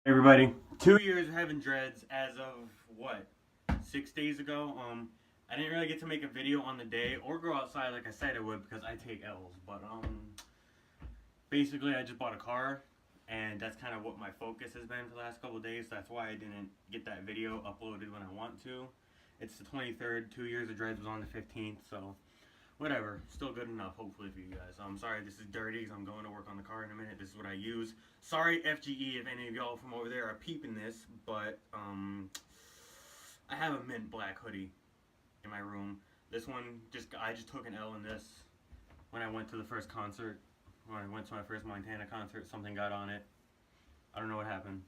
Everybody, 2 years of having dreads as of what, 6 days ago. I didn't really get to make a video on the day or go outside like I said I would because I take L's. But basically I just bought a car, and that's kind of what my focus has been for the last couple of days. So that's why I didn't get that video uploaded when I want to. It's the 23rd. 2 years of dreads was on the 15th, so whatever, still good enough, hopefully, for you guys. I'm sorry this is dirty because I'm going to work on the car in a minute. This is what I use. Sorry, FGE, if any of y'all from over there are peeping this, but I have a mint black hoodie in my room. This one, I just took an L in this when I went to the first concert. When I went to my first Montana concert, something got on it. I don't know what happened.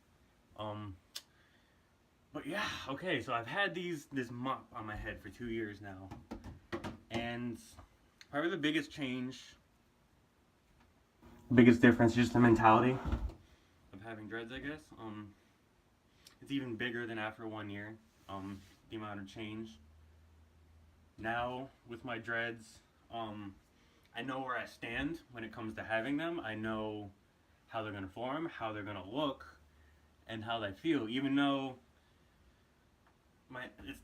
But yeah, okay, so I've had this mop on my head for 2 years now. And probably the biggest change, biggest difference, just the mentality of having dreads, I guess. It's even bigger than after 1 year. The amount of change. Now with my dreads, I know where I stand when it comes to having them. I know how they're gonna form, how they're gonna look, and how they feel. Even though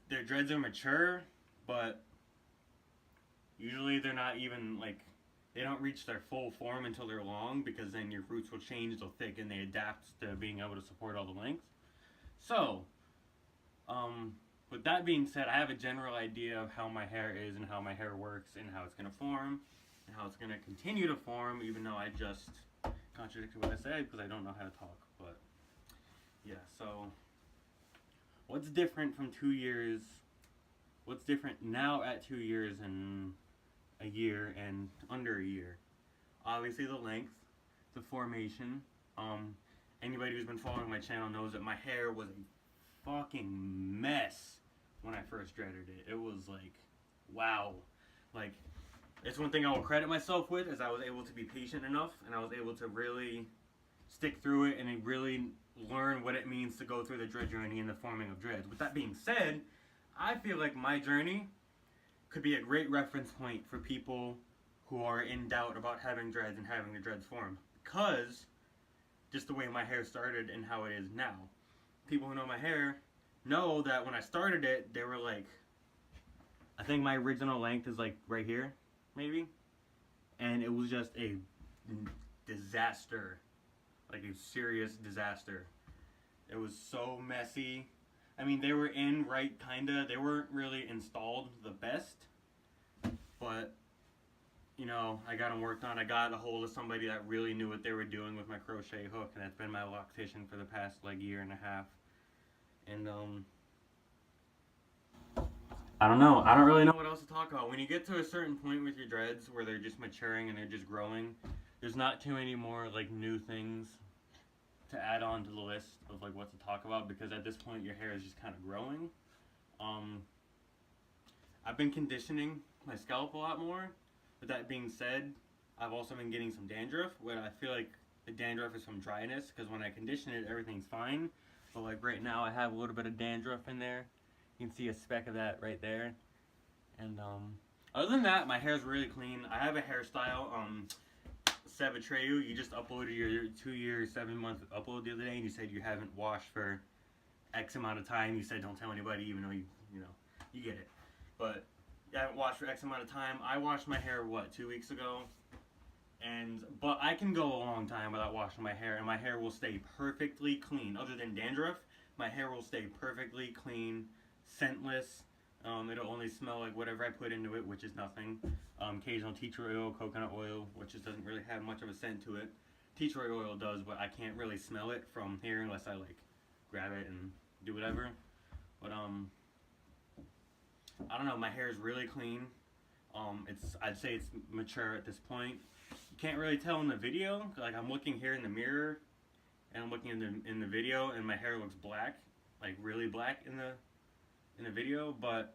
their dreads are mature, but usually they're not even they don't reach their full form until they're long, because then your roots will change, they'll thicken, they adapt to being able to support all the lengths. So, with that being said, I have a general idea of how my hair is and how my hair works and how it's going to form and how it's going to continue to form, even though I just contradicted what I said because I don't know how to talk. But yeah, so what's different from 2 years? What's different now at 2 years and a year and under a year? Obviously the length, the formation. Anybody who's been following my channel knows that my hair was a fucking mess when I first dreaded it. It was wow. It's one thing I will credit myself with, is I was able to be patient enough, and I was able to really stick through it and really learn what it means to go through the dread journey and the forming of dreads. With that being said, I feel like my journey could be a great reference point for people who are in doubt about having dreads and having the dreads form, because just the way my hair started and how it is now. People who know my hair know that when I started it, they were I think my original length is right here, maybe, and it was just a disaster, a serious disaster. It was so messy. I mean, they were in right, kinda. They weren't really installed the best, but I got them worked on. I got a hold of somebody that really knew what they were doing with my crochet hook, and that's been my loctician for the past year and a half. And I don't know. I don't really know what else to talk about. When you get to a certain point with your dreads where they're just maturing and they're just growing, there's not too many more new things to add on to the list of what to talk about, because at this point your hair is just kind of growing. I've been conditioning my scalp a lot more. With that being said, I've also been getting some dandruff, where I feel like the dandruff is from dryness, because when I condition it, everything's fine. But right now I have a little bit of dandruff in there. You can see a speck of that right there. And other than that, my hair's really clean. I have a hairstyle, Sabatreyu. You just uploaded your 2 year, 7 month upload the other day, and you said you haven't washed for X amount of time. You said don't tell anybody, even though you get it. But I haven't washed for X amount of time. I washed my hair 2 weeks ago, but I can go a long time without washing my hair, and my hair will stay perfectly clean. Other than dandruff, my hair will stay perfectly clean, scentless. It'll only smell like whatever I put into it, which is nothing. Occasional tea tree oil, coconut oil, which just doesn't really have much of a scent to it. Tea tree oil does, but I can't really smell it from here unless I grab it and do whatever. But I don't know. My hair is really clean. I'd say it's mature at this point. You can't really tell in the video. I'm looking here in the mirror, and I'm looking in the video, and my hair looks black, really black in the video. But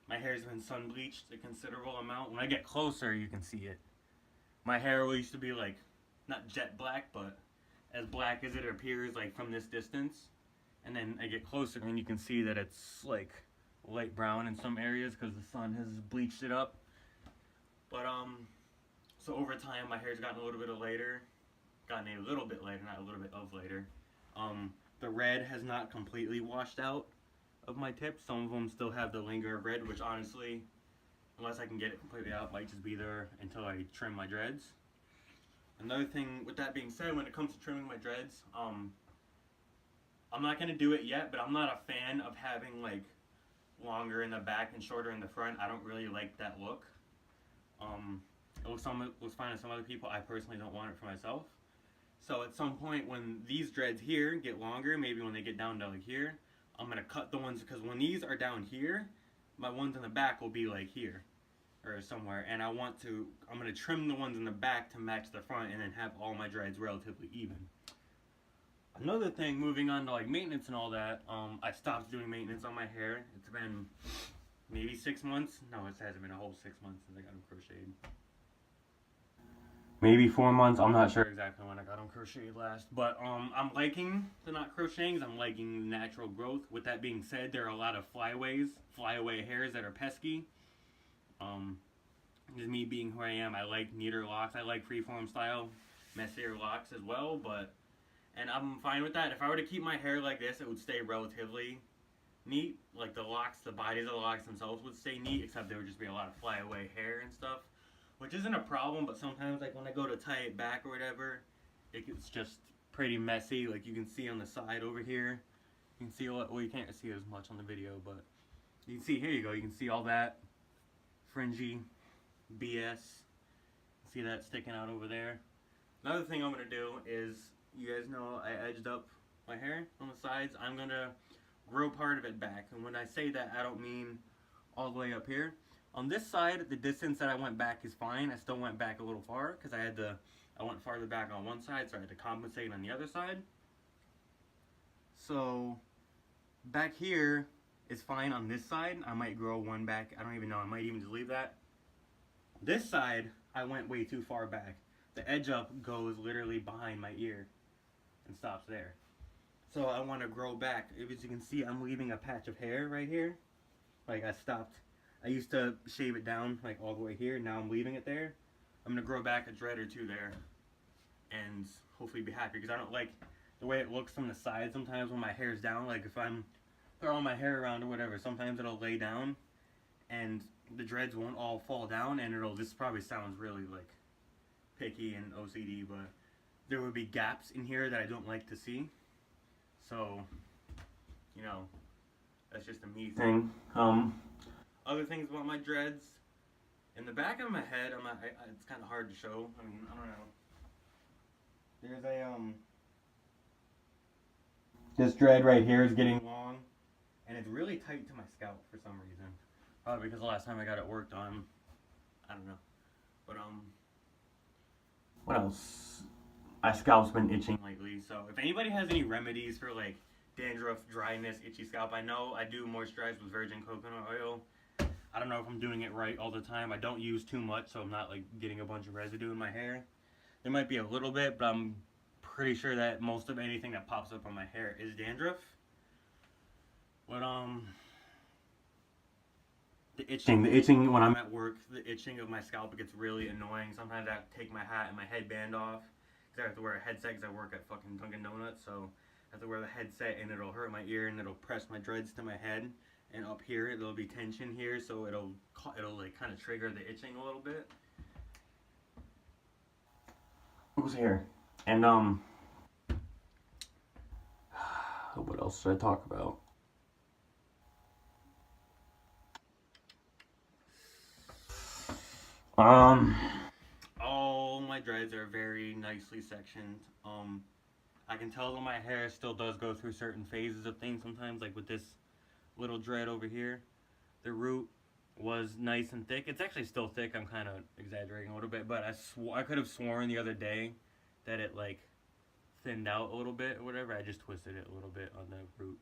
my hair's been sun bleached a considerable amount. When I get closer, you can see it. My hair used to be not jet black, but as black as it appears from this distance. And then I get closer, and you can see that it's light brown in some areas because the sun has bleached it up. But so over time my hair's gotten a little bit lighter, not a little bit of lighter. The red has not completely washed out of my tips. Some of them still have the linger of red, which honestly, unless I can get it completely out, might just be there until I trim my dreads. Another thing, with that being said, when it comes to trimming my dreads, I'm not gonna do it yet, but I'm not a fan of having like longer in the back and shorter in the front. I don't really like that look. It looks fine to some other people. I personally don't want it for myself. So at some point when these dreads here get longer, maybe when they get down to like here, I'm gonna cut the ones, because when these are down here, my ones in the back will be like here or somewhere, and I'm gonna trim the ones in the back to match the front and then have all my dreads relatively even. Another thing, moving on to like maintenance and all that, I stopped doing maintenance on my hair. It's been maybe 6 months. No, it hasn't been a whole 6 months since I got them crocheted. Maybe 4 months. I'm not sure exactly when I got them crocheted last. But I'm liking the not crocheting. I'm liking natural growth. With that being said, there are a lot of flyaway hairs that are pesky. Just me being who I am, I like neater locks. I like freeform style, messier locks as well. And I'm fine with that. If I were to keep my hair like this, it would stay relatively neat. Like the bodies of the locks themselves would stay neat, except there would just be a lot of flyaway hair and stuff. Which isn't a problem, but sometimes like when I go to tie it back or whatever, it's just pretty messy. Like you can see on the side over here, you can see well, you can't see as much on the video, but you can see, here you go, you can see all that fringy BS. See that sticking out over there. Another thing I'm gonna do is, you guys know I edged up my hair on the sides. I'm gonna grow part of it back, and when I say that, I don't mean all the way up here. On this side, the distance that I went back is fine. I still went back a little far because I went farther back on one side, so I had to compensate on the other side. So back here is fine on this side. I might grow one back. I don't even know. I might even just leave that. This side, I went way too far back. The edge up goes literally behind my ear and stops there. So I want to grow back. As you can see, I'm leaving a patch of hair right here. Like I used to shave it down like all the way here. Now I'm leaving it there. I'm going to grow back a dread or two there and hopefully be happy, because I don't like the way it looks from the side sometimes when my hair's down. Like if I'm throwing my hair around or whatever, sometimes it'll lay down and the dreads won't all fall down, and this probably sounds really like picky and OCD, but there would be gaps in here that I don't like to see. So, you know, that's just a me thing. Other things about my dreads, in the back of my head, it's kind of hard to show. I mean, I don't know. There's this dread right here is getting long, and it's really tight to my scalp for some reason. Probably because the last time I got it worked on, I don't know. But what else? My scalp's been itching lately, so if anybody has any remedies for like dandruff, dryness, itchy scalp, I know I do moisturize with virgin coconut oil. I don't know if I'm doing it right all the time. I don't use too much, so I'm not like getting a bunch of residue in my hair. There might be a little bit, but I'm pretty sure that most of anything that pops up on my hair is dandruff. But the itching when I'm at work, the itching of my scalp, it gets really annoying. Sometimes I have to take my hat and my headband off because I have to wear a headset because I work at fucking Dunkin' Donuts, so I have to wear the headset and it'll hurt my ear and it'll press my dreads to my head. And up here, there'll be tension here, so it'll like kind of trigger the itching a little bit. Who's here? And what else should I talk about? All my dreads are very nicely sectioned. I can tell that my hair still does go through certain phases of things sometimes, like with this little dread over here. The root was nice and thick. It's actually still thick. I'm kind of exaggerating a little bit, but I could have sworn the other day that it like thinned out a little bit or whatever. I just twisted it a little bit on the root,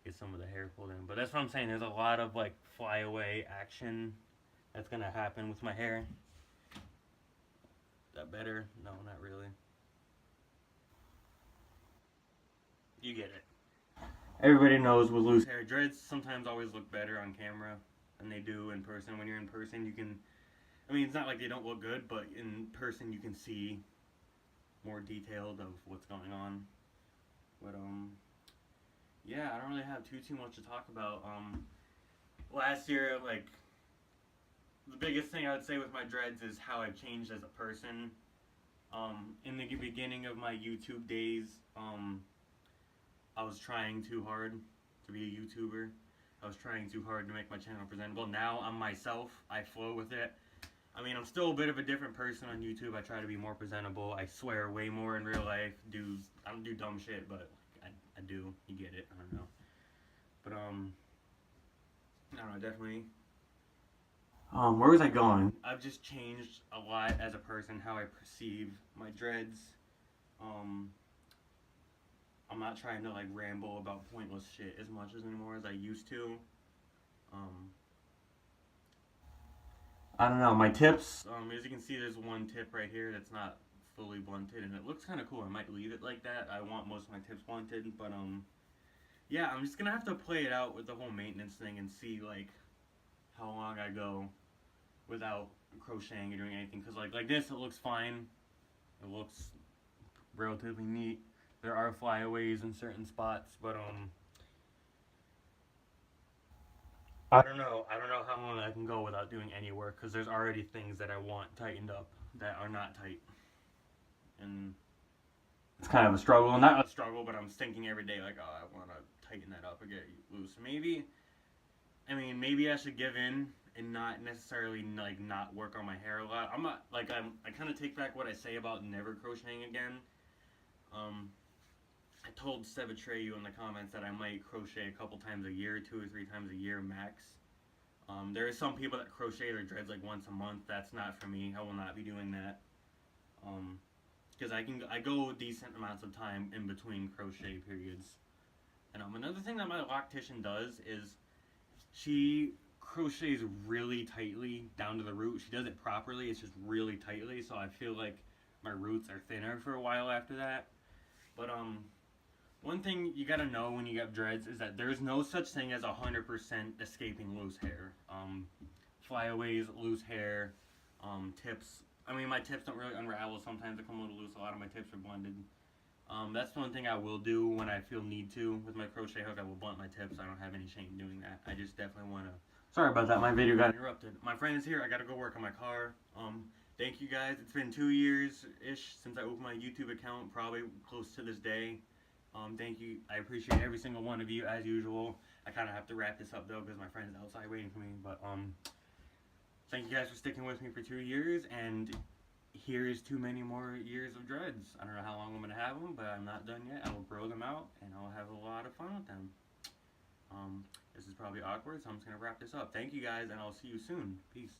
get some of the hair pulled in. But that's what I'm saying. There's a lot of like flyaway action that's gonna happen with my hair. That better? No, not really. You get it. Everybody knows with loose hair, dreads sometimes always look better on camera than they do in person. When you're in person, you can, I mean, it's not like they don't look good, but in person you can see more detailed of what's going on. don't really have too much to talk about. Last year, like, the biggest thing I would say with my dreads is how I've changed as a person. In the beginning of my YouTube days, I was trying too hard to be a YouTuber. I was trying too hard to make my channel presentable. Now I'm myself. I flow with it. I mean, I'm still a bit of a different person on YouTube. I try to be more presentable. I swear way more in real life. I don't do dumb shit, but I do. You get it. I don't know. But I don't know. Definitely. Where was I going? I've just changed a lot as a person. How I perceive my dreads. I'm not trying to like ramble about pointless shit as much as anymore as I used to. I don't know, my tips, as you can see there's one tip right here that's not fully blunted and it looks kind of cool. I might leave it like that. I want most of my tips blunted, but yeah, I'm just gonna have to play it out with the whole maintenance thing and see like how long I go without crocheting or doing anything, because like this, it looks fine. It looks relatively neat. There are flyaways in certain spots, but I don't know. I don't know how long I can go without doing any work, because there's already things that I want tightened up that are not tight, and it's kind of a struggle. Not a struggle, but I'm thinking every day like, oh, I want to tighten that up and get it loose. Maybe, I mean, maybe I should give in and not necessarily like not work on my hair a lot. I'm not like I kind of take back what I say about never crocheting again. I told Seb Atreyu in the comments that I might crochet a couple times a year, 2 or 3 times a year max. There are some people that crochet their dreads like once a month. That's not for me. I will not be doing that. Because I go decent amounts of time in between crochet periods. And another thing that my loctician does is she crochets really tightly down to the root. She does it properly. It's just really tightly, so I feel like my roots are thinner for a while after that. But one thing you gotta know when you get dreads is that there's no such thing as 100% escaping loose hair. Flyaways, loose hair, tips. I mean, my tips don't really unravel. Sometimes they come a little loose. A lot of my tips are blended. That's one thing I will do when I feel need to with my crochet hook. I will blunt my tips. I don't have any shame doing that. I just definitely want to. Sorry about that. My video got interrupted. My friend is here. I gotta go work on my car. Thank you guys. It's been 2 years-ish since I opened my YouTube account. Probably close to this day. Thank you. I appreciate every single one of you as usual. I kind of have to wrap this up though because my friend is outside waiting for me. But thank you guys for sticking with me for 2 years, and here's too many more years of dreads. I don't know how long I'm gonna have them, but I'm not done yet. I will grow them out, and I'll have a lot of fun with them. This is probably awkward, so I'm just gonna wrap this up. Thank you guys, and I'll see you soon. Peace.